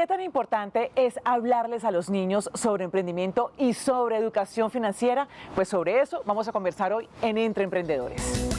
¿Qué tan importante es hablarles a los niños sobre emprendimiento y sobre educación financiera? Pues sobre eso vamos a conversar hoy en Entre Emprendedores.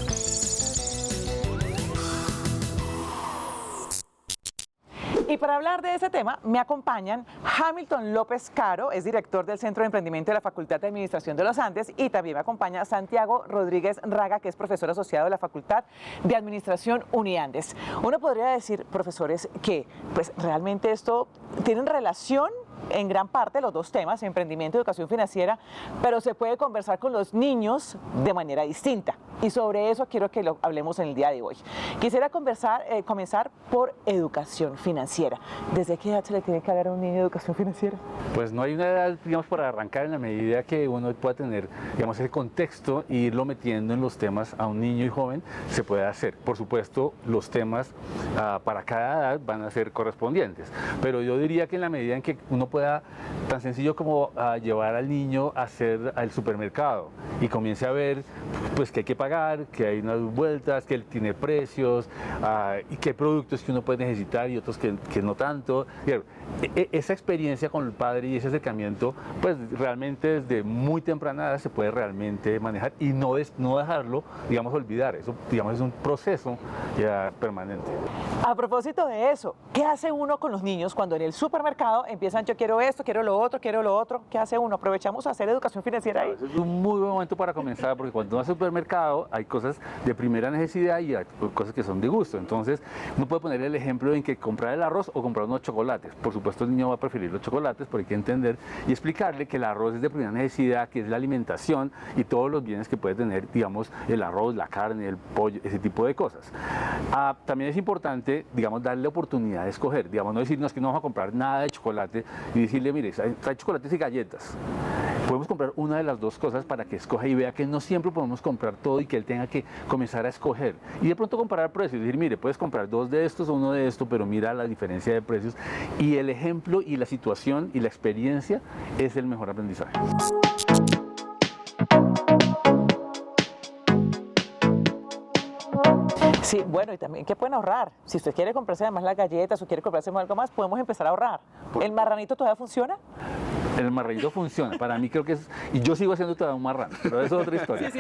Y para hablar de ese tema me acompañan Hamilton López Caro, es director del Centro de Emprendimiento de la Facultad de Administración de los Andes, y también me acompaña Santiago Rodríguez Raga, que es profesor asociado de la Facultad de Administración Uniandes. Uno podría decir, profesores, que pues realmente esto tiene relación en gran parte los dos temas, emprendimiento y educación financiera, pero se puede conversar con los niños de manera distinta. Y sobre eso quiero que lo hablemos en el día de hoy. Quisiera comenzar por educación financiera. ¿Desde qué edad se le tiene que hablar a un niño de educación financiera? Pues no hay una edad, digamos, para arrancar en la medida que uno pueda tener, digamos, ese contexto e irlo metiendo en los temas a un niño y joven, se puede hacer. Por supuesto, los temas para cada edad van a ser correspondientes, pero yo diría que en la medida en que uno pueda, tan sencillo como llevar al niño a hacer al supermercado y comience a ver pues que hay que pagar, que hay unas vueltas, que él tiene precios y que hay productos que uno puede necesitar y otros que no tanto. Esa experiencia con el padre y ese acercamiento, pues realmente desde muy temprana edad se puede realmente manejar y no dejarlo, digamos, olvidar. Eso, digamos, es un proceso ya permanente. A propósito de eso, ¿qué hace uno con los niños cuando en el supermercado empiezan, yo quiero esto, quiero lo otro, quiero lo otro? ¿Qué hace uno? ¿Aprovechamos a hacer educación financiera ahí? Es un muy buen momento para comenzar, porque cuando uno va al supermercado hay cosas de primera necesidad y hay cosas que son de gusto. Entonces, uno puede poner el ejemplo en que comprar el arroz o comprar unos chocolates. Por supuesto, el niño va a preferir los chocolates, pero hay que entender y explicarle que el arroz es de primera necesidad, que es la alimentación y todos los bienes que puede tener, digamos, el arroz, la carne, el pollo, ese tipo de cosas. También es importante, digamos, darle oportunidad de escoger. Digamos, no decirnos que no vamos a comprar nada de chocolate y decirle, mire, hay chocolates y galletas. Podemos comprar una de las dos cosas para que escoja y vea que no siempre podemos comprar todo y que él tenga que comenzar a escoger. Y de pronto comparar precios, decir, mire, puedes comprar dos de estos o uno de estos, pero mira la diferencia de precios. Y el ejemplo y la situación y la experiencia es el mejor aprendizaje. Sí, bueno, y también, ¿qué pueden ahorrar? Si usted quiere comprarse además las galletas o quiere comprarse algo más, podemos empezar a ahorrar. ¿El marranito todavía funciona? El marranito funciona, para mí creo que es, y yo sigo haciendo todavía un marrano, pero eso es otra historia.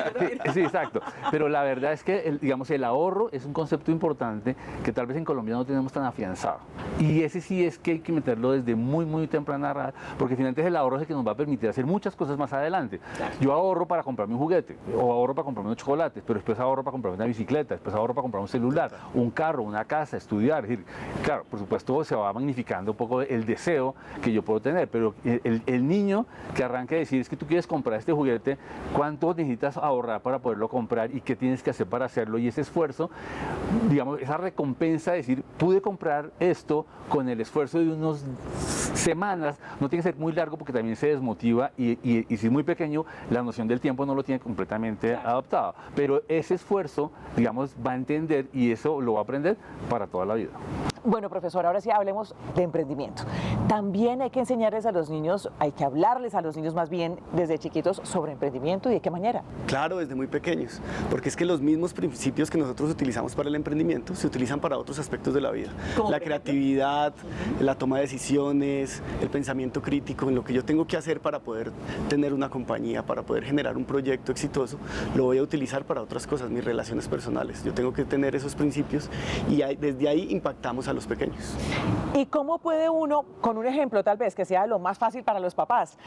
Sí, exacto. Pero la verdad es que, digamos, el ahorro es un concepto importante que tal vez en Colombia no tenemos tan afianzado. Y ese sí es que hay que meterlo desde muy, muy temprana edad, porque finalmente el ahorro es el que nos va a permitir hacer muchas cosas más adelante. Claro. Yo ahorro para comprarme un juguete, o ahorro para comprarme unos chocolates, pero después ahorro para comprarme una bicicleta, después ahorro para comprar un celular, un carro, una casa, estudiar. Es decir, claro, por supuesto se va magnificando un poco el deseo que yo puedo tener, pero el niño que arranque a decir, es que tú quieres comprar este juguete, ¿cuánto necesitas ahorrar para poderlo comprar y qué tienes que hacer para hacerlo? Y ese esfuerzo, digamos, esa recompensa de decir, pude comprar esto con el esfuerzo de unas semanas, no tiene que ser muy largo porque también se desmotiva y si es muy pequeño, la noción del tiempo no lo tiene completamente adoptado. Pero ese esfuerzo, digamos, va a entender y eso lo va a aprender para toda la vida. Bueno, profesor, ahora sí hablemos de emprendimiento. También hay que enseñarles a los niños, hay que hablarles a los niños más bien desde chiquitos sobre emprendimiento y de qué manera. Claro, desde muy pequeños, porque es que los mismos principios que nosotros utilizamos para el emprendimiento se utilizan para otros aspectos de la vida. La creatividad, la toma de decisiones, el pensamiento crítico, en lo que yo tengo que hacer para poder tener una compañía, para poder generar un proyecto exitoso, lo voy a utilizar para otras cosas, mis relaciones personales. Yo tengo que tener esos principios y desde ahí impactamos a los pequeños. ¿Y cómo puede uno, con un ejemplo tal vez que sea lo más fácil para los papás,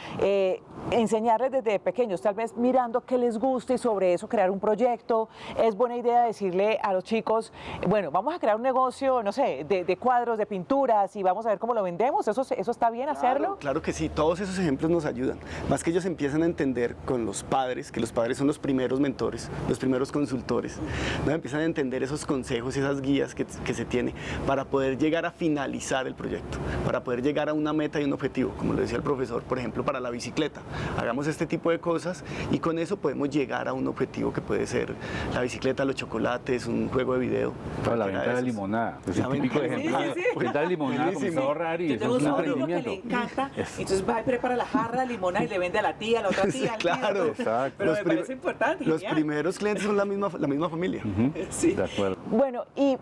enseñarles desde pequeños, tal vez mirando qué les gusta y sobre eso crear un proyecto? Es buena idea decirle a los chicos, bueno, vamos a crear un negocio, no sé, de cuadros, de pinturas y vamos a ver cómo lo vendemos. ¿Eso está bien hacerlo? Claro que sí, todos esos ejemplos nos ayudan. Más que ellos empiezan a entender con los padres, que los padres son los primeros mentores, los primeros consultores, ¿no? Empiezan a entender esos consejos, esas guías que se tiene para poder llegar a finalizar el proyecto, para poder llegar a una meta y un objetivo, como lo decía el profesor, por ejemplo, para la bicicleta. Hagamos este tipo de cosas y con eso podemos llegar a un objetivo que puede ser la bicicleta, los chocolates, un juego de video. Para la venta de la limonada, es un típico ejemplo. Venta de limonada, comienza a ahorrar y eso es un emprendimiento. Que le encanta, entonces va y prepara la jarra de limonada y le vende a la tía, a la otra tía. Claro, exacto. Pero me parece importante. Los primeros clientes son la misma familia. Sí. De acuerdo. Bueno, y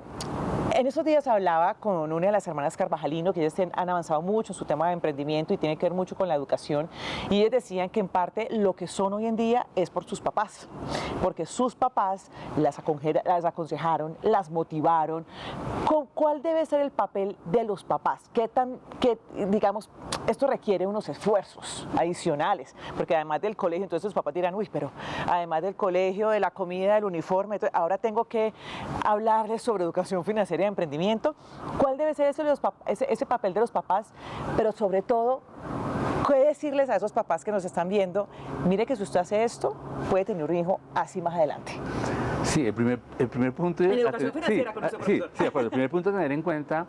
En esos días hablaba con una de las hermanas Carvajalino, que ellas han avanzado mucho en su tema de emprendimiento y tiene que ver mucho con la educación, y ellas decían que en parte lo que son hoy en día es por sus papás, porque sus papás las aconsejaron, las motivaron. ¿Cuál debe ser el papel de los papás? Digamos, esto requiere unos esfuerzos adicionales, porque además del colegio, entonces los papás dirán, uy, pero además del colegio, de la comida, del uniforme, entonces ahora tengo que hablarles sobre educación financiera y emprendimiento. ¿Cuál debe ser ese papel de los papás? Pero sobre todo, ¿qué decirles a esos papás que nos están viendo? Mire que si usted hace esto, puede tener un hijo así más adelante. Sí, el primer punto es... En educación financiera, con nuestro profesor. Sí, de acuerdo. El primer punto a tener en cuenta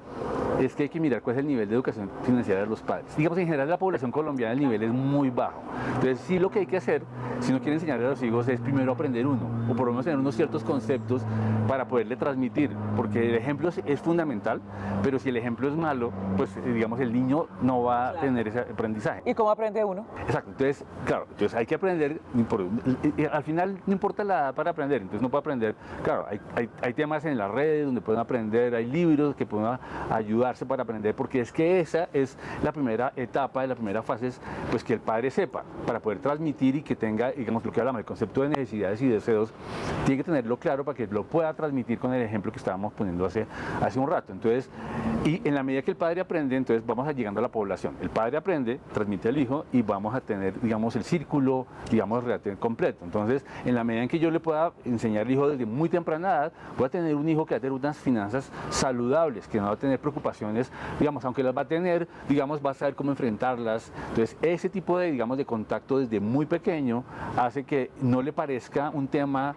es que hay que mirar cuál es el nivel de educación financiera de los padres. Digamos, en general, la población colombiana el nivel es muy bajo. Entonces, sí, lo que hay que hacer, si no quiere enseñarle a los hijos, es primero aprender uno, o por lo menos tener unos ciertos conceptos para poderle transmitir, porque el ejemplo es fundamental, pero si el ejemplo es malo, pues, digamos, el niño no va a tener ese aprendizaje. ¿Y cómo aprende uno? Exacto, entonces, claro, hay que aprender, al final no importa la edad para aprender, entonces no puede aprender, claro, hay temas en las redes donde pueden aprender, hay libros que pueden ayudarse para aprender, porque es que esa es la primera etapa, de la primera fase, es pues que el padre sepa, para poder transmitir y que tenga, digamos, lo que hablamos, el concepto de necesidades y deseos, tiene que tenerlo claro para que lo pueda transmitir con el ejemplo que estábamos poniendo hace un rato. Entonces, y en la medida que el padre aprende, entonces vamos a llegando a la población. El padre aprende, transmite al hijo y vamos a tener, digamos, el círculo, digamos, relativo completo. Entonces, en la medida en que yo le pueda enseñar al hijo desde muy temprana edad, voy a tener un hijo que va a tener unas finanzas saludables, que no va a tener preocupaciones, digamos, aunque las va a tener, digamos, va a saber cómo enfrentarlas. Entonces, ese tipo de, digamos, de contacto desde muy pequeño hace que no le parezca un tema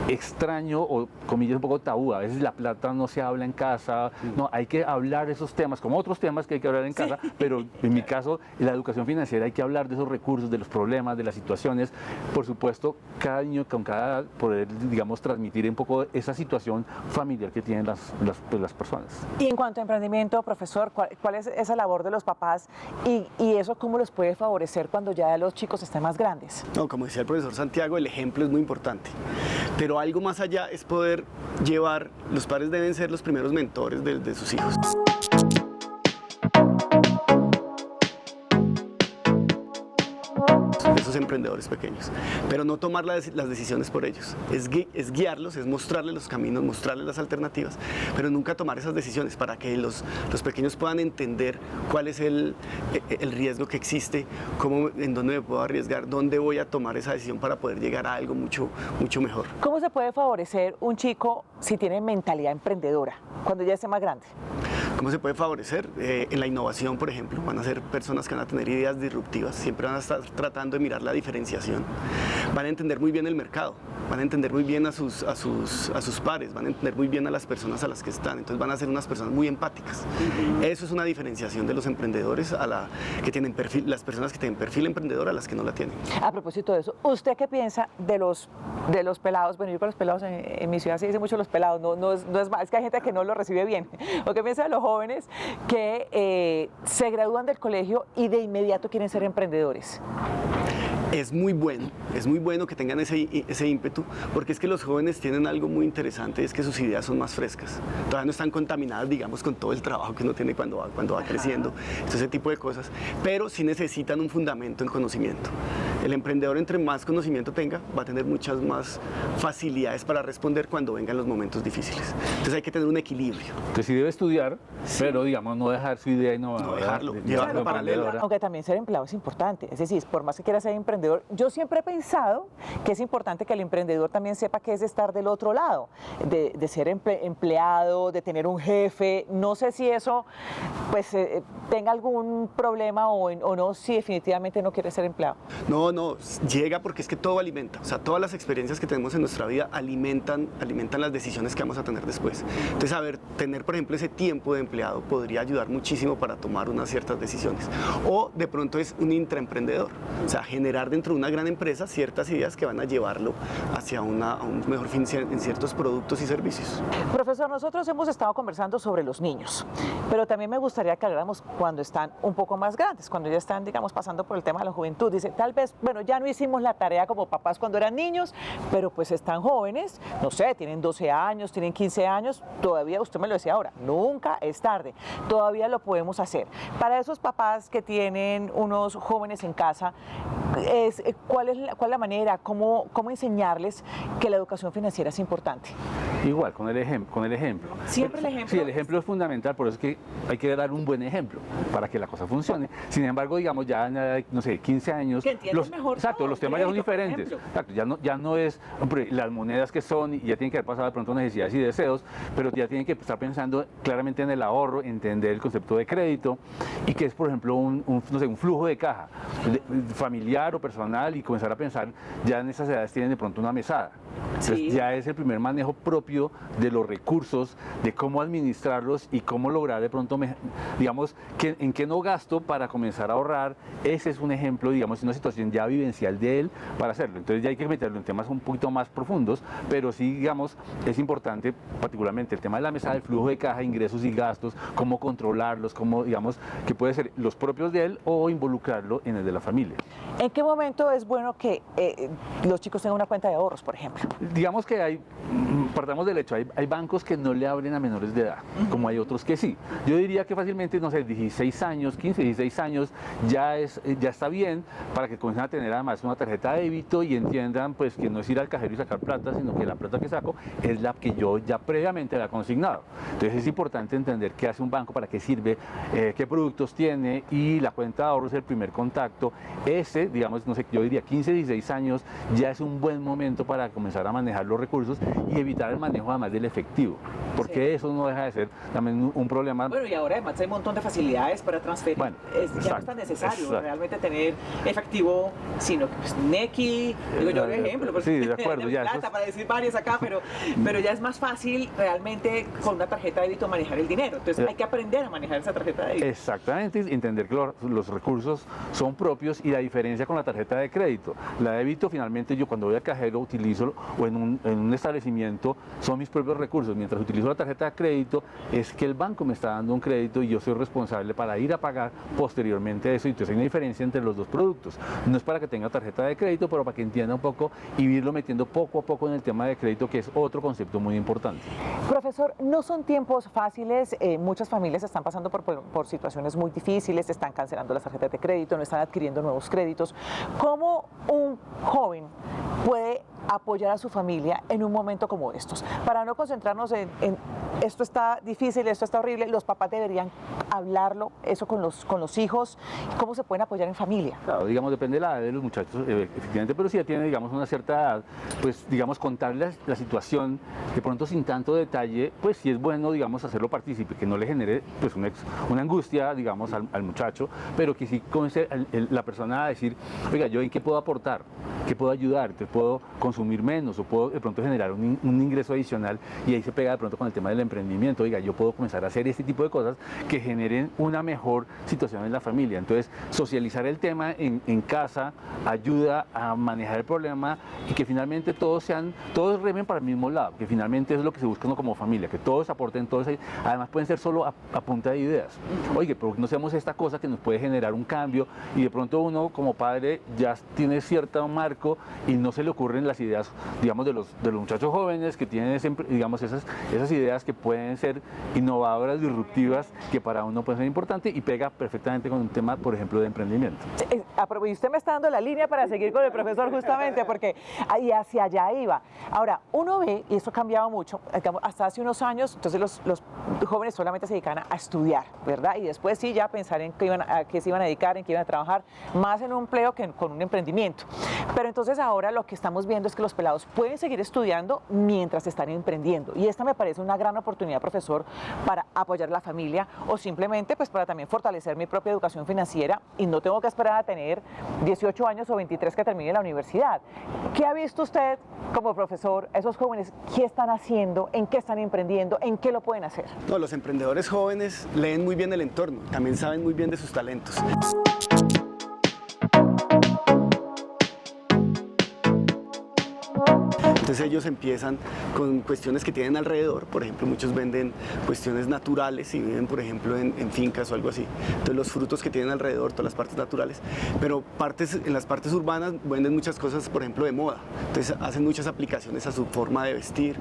extraño o, comillas, un poco tabú. A veces la plata no se habla en casa, no, hay que hablar de esos temas, como otros temas que hay que hablar en casa, pero en mi caso, en la educación financiera hay que hablar de esos recursos, de los problemas, de las situaciones. Por supuesto, cada niño con cada edad poder, digamos, transmitir un poco esa situación familiar que tienen las personas. Y en cuanto a emprendimiento, profesor, ¿cuál es esa labor de los papás y eso cómo los puede favorecer cuando ya los chicos estén más grandes? No, como decía el profesor Santiago, el ejemplo es muy importante, pero algo más allá es poder llevar, los padres deben ser los primeros mentores de sus hijos. Esos emprendedores pequeños, pero no tomar las decisiones por ellos, es guiarlos, es mostrarles los caminos, mostrarles las alternativas, pero nunca tomar esas decisiones para que los pequeños puedan entender cuál es el riesgo que existe, en dónde me puedo arriesgar, dónde voy a tomar esa decisión para poder llegar a algo mucho mejor. ¿Cómo se puede favorecer un chico si tiene mentalidad emprendedora cuando ya esté más grande? ¿Cómo se puede favorecer? En la innovación, por ejemplo, van a ser personas que van a tener ideas disruptivas, siempre van a estar tratando de mirar la diferenciación, van a entender muy bien el mercado, van a entender muy bien a sus pares, van a entender muy bien a las personas a las que están, entonces van a ser unas personas muy empáticas. Eso es una diferenciación de los emprendedores que tienen perfil, las personas que tienen perfil emprendedor a las que no la tienen. A propósito de eso, ¿usted qué piensa de los pelados? Bueno, yo con los pelados en mi ciudad se dice mucho los pelados, no es que hay gente que no lo recibe bien. ¿O qué piensa de los jóvenes que se gradúan del colegio y de inmediato quieren ser emprendedores? Es muy bueno que tengan ese ímpetu, porque es que los jóvenes tienen algo muy interesante, es que sus ideas son más frescas, todavía no están contaminadas, digamos, con todo el trabajo que uno tiene cuando va creciendo, ese tipo de cosas, pero sí necesitan un fundamento en conocimiento. El emprendedor, entre más conocimiento tenga, va a tener muchas más facilidades para responder cuando vengan los momentos difíciles. Entonces hay que tener un equilibrio. Entonces sí debe estudiar, pero digamos, no dejar su idea y no dejarlo, llevarlo paralelo. Aunque también ser empleado es importante, es decir, por más que quiera ser emprendedor, yo siempre he pensado que es importante que el emprendedor también sepa qué es estar del otro lado, de ser empleado, de tener un jefe. No sé si eso pues tenga algún problema o no, si definitivamente no quiere ser empleado. No, llega porque es que todo alimenta, o sea, todas las experiencias que tenemos en nuestra vida alimentan las decisiones que vamos a tener después. Entonces, tener, por ejemplo, ese tiempo de empleado podría ayudar muchísimo para tomar unas ciertas decisiones. O de pronto es un intraemprendedor, o sea, generar dentro de una gran empresa ciertas ideas que van a llevarlo hacia un mejor fin en ciertos productos y servicios. Profesor, nosotros hemos estado conversando sobre los niños, pero también me gustaría que habláramos cuando están un poco más grandes, cuando ya están, digamos, pasando por el tema de la juventud. Dice, tal vez bueno, ya no hicimos la tarea como papás cuando eran niños, pero pues están jóvenes, no sé, tienen 12 años, tienen 15 años, todavía, usted me lo decía ahora, nunca es tarde, todavía lo podemos hacer. Para esos papás que tienen unos jóvenes en casa, ¿cuál es la manera, cómo enseñarles que la educación financiera es importante? Igual, con el ejemplo. Siempre el ejemplo. Sí, el ejemplo es fundamental, por eso es que hay que dar un buen ejemplo para que la cosa funcione. Sin embargo, digamos, ya, no sé, 15 años... Que entiendan mejor exacto, todo, los temas ya son crédito, por diferentes. ejemplo. Exacto, ya no es hombre, las monedas que son y ya tienen que haber pasado de pronto necesidades y deseos, pero ya tienen que estar pensando claramente en el ahorro, entender el concepto de crédito y que es, por ejemplo, no sé, un flujo de caja familiar o personal y comenzar a pensar, ya en esas edades tienen de pronto una mesada. Entonces, Sí. ya es el primer manejo propio de los recursos, de cómo administrarlos y cómo lograr de pronto, digamos, en qué no gasto para comenzar a ahorrar. Ese es un ejemplo, digamos, una situación ya vivencial de él para hacerlo. Entonces ya hay que meterlo en temas un poquito más profundos, pero sí, digamos, es importante particularmente el tema de la mesa del flujo de caja, ingresos y gastos, cómo controlarlos, cómo, digamos, que puede ser los propios de él o involucrarlo en el de la familia. ¿En qué momento es bueno que los chicos tengan una cuenta de ahorros, por ejemplo? Digamos que partamos del hecho, hay bancos que no le abren a menores de edad, como hay otros que sí. Yo diría que fácilmente, no sé, 16 años, 15, 16 años, ya está bien para que comiencen a tener además una tarjeta de débito y entiendan pues que no es ir al cajero y sacar plata, sino que la plata que saco es la que yo ya previamente la he consignado. Entonces es importante entender qué hace un banco, para qué sirve, qué productos tiene, y la cuenta de ahorros es el primer contacto. Ese, digamos, no sé, yo diría 15, 16 años ya es un buen momento para comenzar a manejar los recursos y evitar el manejo además del efectivo, porque Sí. eso no deja de ser también un problema. Bueno, y ahora además hay un montón de facilidades para transferir. Bueno, Ya no es exacto, tan necesario exacto. realmente tener efectivo, sino que pues, Nequi, digo yo de ejemplo, porque Sí, de acuerdo, ya, plata eso es- para decir varias acá, pero ya es más fácil realmente con una tarjeta de débito manejar el dinero. Entonces hay que aprender a manejar esa tarjeta de débito. Exactamente, entender que los recursos son propios y la diferencia con la tarjeta de crédito. La débito, finalmente, yo cuando voy al cajero utilizo, o en un establecimiento, son mis propios recursos. Mientras utilizo la tarjeta de crédito, es que el banco me está dando un crédito y yo soy responsable para ir a pagar posteriormente a eso. Entonces hay una diferencia entre los dos productos. No es para que tenga tarjeta de crédito, pero para que entienda un poco y irlo metiendo poco a poco en el tema de crédito, que es otro concepto muy importante. Profesor, no son tiempos fáciles, muchas familias están pasando por situaciones muy difíciles, están cancelando las tarjetas de crédito, no están adquiriendo nuevos créditos. ¿Cómo un joven puede apoyar a su familia en un momento como estos? Para no concentrarnos en esto está difícil, esto está horrible, los papás deberían hablarlo, eso con los hijos, ¿cómo se pueden apoyar en familia? Claro, digamos, depende de la edad de los muchachos, efectivamente, pero si ya tiene, digamos, una cierta edad, pues, digamos, contarles la situación, de pronto sin tanto detalle, pues sí es bueno, digamos, hacerlo partícipe, que no le genere, pues, una angustia, digamos, al muchacho, pero que sí comience la persona a decir, oiga, ¿yo en qué puedo aportar? ¿Qué puedo ayudar? ¿Te puedo consumir menos? ¿O puedo de pronto generar un ingreso adicional? Y ahí se pega de pronto con el tema del emprendimiento, oiga, yo puedo comenzar a hacer este tipo de cosas que generen una mejor situación en la familia. Entonces, socializar el tema en casa ayuda a manejar el problema y que finalmente todos remen para el mismo lado, que finalmente es lo que se busca uno como familia, que todos aporten, además pueden ser solo a punta de ideas. Oye, pero no seamos esta cosa que nos puede generar un cambio y de pronto uno como padre ya tiene cierto marco y no se le ocurren las ideas, digamos, de los muchachos jóvenes que tienen, digamos, esas ideas que pueden ser innovadoras, disruptivas, que para uno pueden ser importantes y pega perfectamente con un tema, por ejemplo, de emprendimiento. Y usted me está dando la línea para seguir con el profesor justamente, porque ahí hacia allá iba. Ahora, uno ve, y esto ha cambiado mucho, hasta hace unos años, entonces los jóvenes solamente se dedicaban a estudiar, ¿verdad? Y después sí ya pensar en a qué se iban a dedicar, en qué iban a trabajar, más en un empleo que con un emprendimiento. Pero entonces ahora lo que estamos viendo es que los pelados pueden seguir estudiando mientras están emprendiendo. Y esta me parece una gran oportunidad, profesor, para apoyar a la familia o simplemente pues para también fortalecer mi propia educación financiera y no tengo que esperar a tener 18 años o 23 que termine la universidad. ¿Qué ha visto usted como profesor, esos jóvenes, qué están haciendo, en qué están emprendiendo, en qué lo pueden hacer? No, los emprendedores jóvenes leen muy bien el entorno, también saben muy bien de sus talentos. Entonces Entonces ellos empiezan con cuestiones que tienen alrededor, por ejemplo, muchos venden cuestiones naturales y viven, por ejemplo, en fincas o algo así. Entonces los frutos que tienen alrededor, todas las partes naturales, pero en las partes urbanas venden muchas cosas, por ejemplo, de moda. Entonces hacen muchas aplicaciones a su forma de vestir,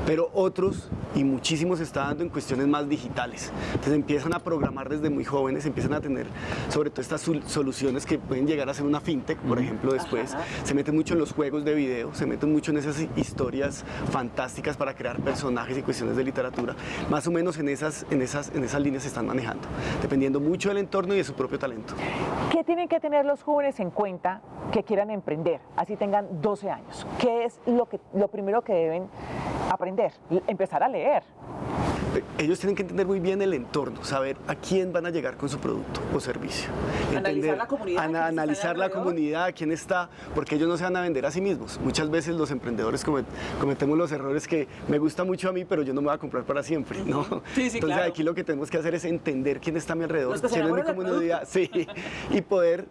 pero otros, y muchísimos, se está dando en cuestiones más digitales. Entonces empiezan a programar desde muy jóvenes, empiezan a tener sobre todo estas soluciones que pueden llegar a ser una fintech, por ejemplo, después. Se meten mucho en los juegos de video, se meten mucho en esas historias fantásticas para crear personajes y cuestiones de literatura. Más o menos en esas líneas se están manejando, dependiendo mucho del entorno y de su propio talento. ¿Qué tienen que tener los jóvenes en cuenta que quieran emprender, así tengan 12 años? ¿Qué es lo primero que deben aprender? Empezar a leer. Ellos tienen que entender muy bien el entorno, saber a quién van a llegar con su producto o servicio. Analizar la comunidad. Analizar la comunidad, quién está, porque ellos no se van a vender a sí mismos. Muchas veces los emprendedores cometemos los errores que me gusta mucho a mí, pero yo no me voy a comprar para siempre, ¿no? Sí, Entonces claro. Aquí lo que tenemos que hacer es entender quién está a mi alrededor, quién es mi comunidad, sí, y poder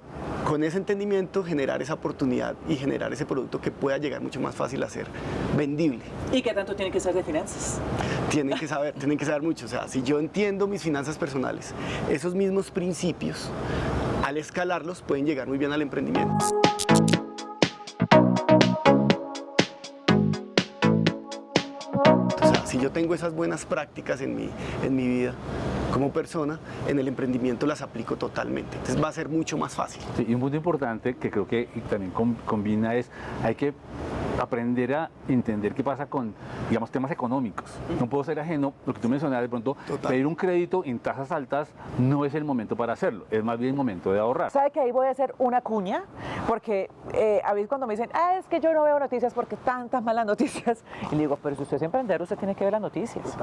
con ese entendimiento generar esa oportunidad y generar ese producto que pueda llegar mucho más fácil a ser vendible. ¿Y qué tanto tiene que ser de finanzas? Tienen que saber mucho. O sea, si yo entiendo mis finanzas personales, esos mismos principios, al escalarlos, pueden llegar muy bien al emprendimiento. O sea, si yo tengo esas buenas prácticas en mi vida como persona, en el emprendimiento las aplico totalmente. Entonces va a ser mucho más fácil. Sí, y un punto importante que creo que también combina es, hay que aprender a entender qué pasa con, digamos, temas económicos. No puedo ser ajeno, lo que tú mencionabas de pronto, pedir un crédito en tasas altas no es el momento para hacerlo, es más bien el momento de ahorrar. ¿Sabe que ahí voy a hacer una cuña? Porque a veces cuando me dicen, es que yo no veo noticias porque tantas malas noticias, y le digo, pero si usted es emprendedor, usted tiene que ver las noticias.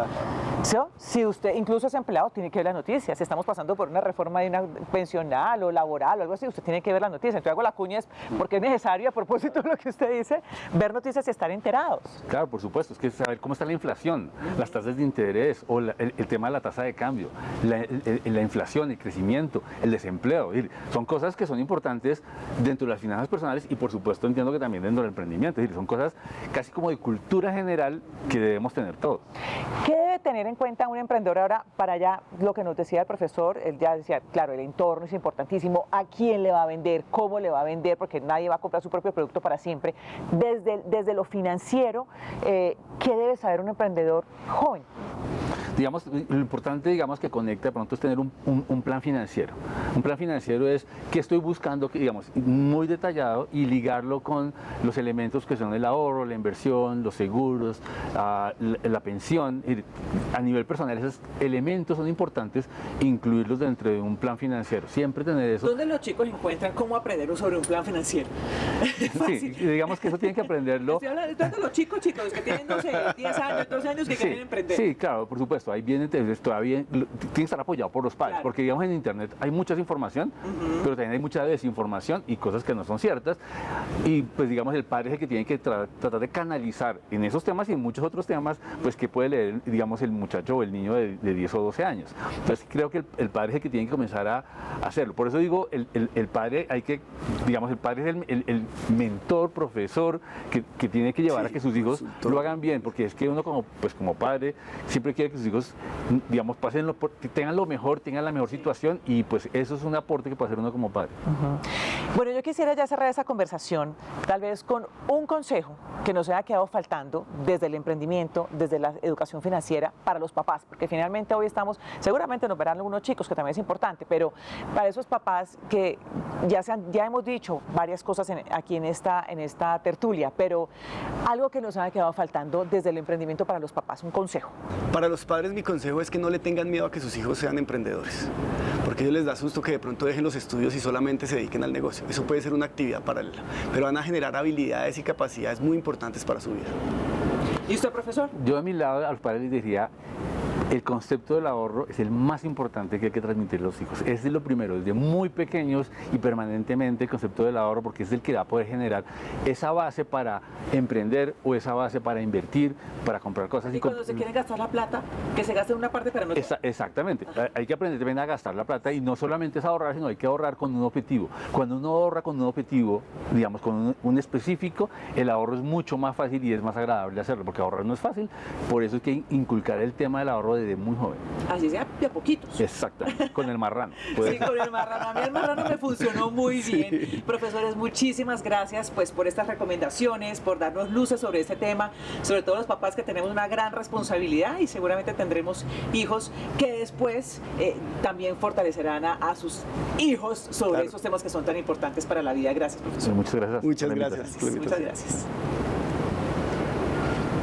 ¿Sí? Si usted incluso es empleado, tiene que ver las noticias. Si estamos pasando por una reforma de una pensional o laboral o algo así, usted tiene que ver las noticias. Entonces hago la cuña porque es necesario, a propósito de lo que usted dice, ver noticias y estar enterados. Claro, por supuesto, es que saber cómo está la inflación, las tasas de interés o el tema de la tasa de cambio, la inflación, el crecimiento, el desempleo, son cosas que son importantes dentro de las finanzas personales y por supuesto entiendo que también dentro del emprendimiento, es decir, son cosas casi como de cultura general que debemos tener todos. ¿Qué debe tener en cuenta un emprendedor ahora para allá lo que nos decía el profesor? Él ya decía, claro, el entorno es importantísimo, a quién le va a vender, cómo le va a vender, porque nadie va a comprar su propio producto para siempre. Desde lo financiero, ¿qué debe saber un emprendedor joven? Digamos, lo importante, digamos, que conecta de pronto es tener un plan financiero. Un plan financiero es que estoy buscando, digamos, muy detallado y ligarlo con los elementos que son el ahorro, la inversión, los seguros, la pensión. A nivel personal, esos elementos son importantes incluirlos dentro de un plan financiero. Siempre tener eso. ¿Dónde los chicos encuentran cómo aprender sobre un plan financiero? Sí, digamos que eso tienen que aprenderlo. Estoy hablando de los chicos, los que tienen, no sé, 10 años, 12 años que quieren emprender. Sí, claro, por supuesto. Ahí viene, todavía tiene que estar apoyado por los padres, Claro. porque digamos en internet hay mucha información, pero también hay mucha desinformación y cosas que no son ciertas. Y pues digamos el padre es el que tiene que tratar de canalizar en esos temas y en muchos otros temas, pues que puede leer, digamos, el muchacho o el niño de 10 o 12 años. Entonces creo que el padre es el que tiene que comenzar a hacerlo. Por eso digo, el padre hay que, digamos, el padre es el mentor, profesor, que tiene que llevar a que sus hijos lo hagan bien, porque es que uno como padre siempre quiere que sus hijos, digamos, tengan lo mejor, tengan la mejor situación y pues eso es un aporte que puede hacer uno como padre. Bueno, yo quisiera ya cerrar esa conversación tal vez con un consejo que nos haya quedado faltando desde el emprendimiento, desde la educación financiera para los papás, porque finalmente hoy seguramente nos verán algunos chicos, que también es importante, pero para esos papás que ya hemos dicho varias cosas aquí en esta tertulia, pero algo que nos haya quedado faltando desde el emprendimiento para los papás, un consejo. Para los padres mi consejo es que no le tengan miedo a que sus hijos sean emprendedores, porque a ellos les da susto que de pronto dejen los estudios y solamente se dediquen al negocio. Eso puede ser una actividad paralela, pero van a generar habilidades y capacidades muy importantes para su vida. ¿Y usted, profesor? Yo de mi lado a los padres les diría, el concepto del ahorro es el más importante que hay que transmitir a los hijos. Ese es lo primero, desde muy pequeños y permanentemente el concepto del ahorro, porque es el que va a poder generar esa base para emprender o esa base para invertir, para comprar cosas. Y cuando se quieren gastar la plata, que se gaste una parte, pero no... Exactamente. Hay que aprender también a gastar la plata y no solamente es ahorrar, sino hay que ahorrar con un objetivo. Cuando uno ahorra con un objetivo, digamos, con un específico, el ahorro es mucho más fácil y es más agradable hacerlo, porque ahorrar no es fácil. Por eso hay que inculcar el tema del ahorro desde muy joven. Así sea, de a poquitos. Exactamente, con el marrano. Sí, con el marrano. A mí el marrano me funcionó muy bien. Profesores, muchísimas gracias pues por estas recomendaciones, por darnos luces sobre este tema, sobre todo los papás que tenemos una gran responsabilidad y seguramente tendremos hijos que después también fortalecerán a sus hijos sobre esos temas que son tan importantes para la vida. Gracias, profesor. Muchas gracias. Muchas gracias. Muchas gracias.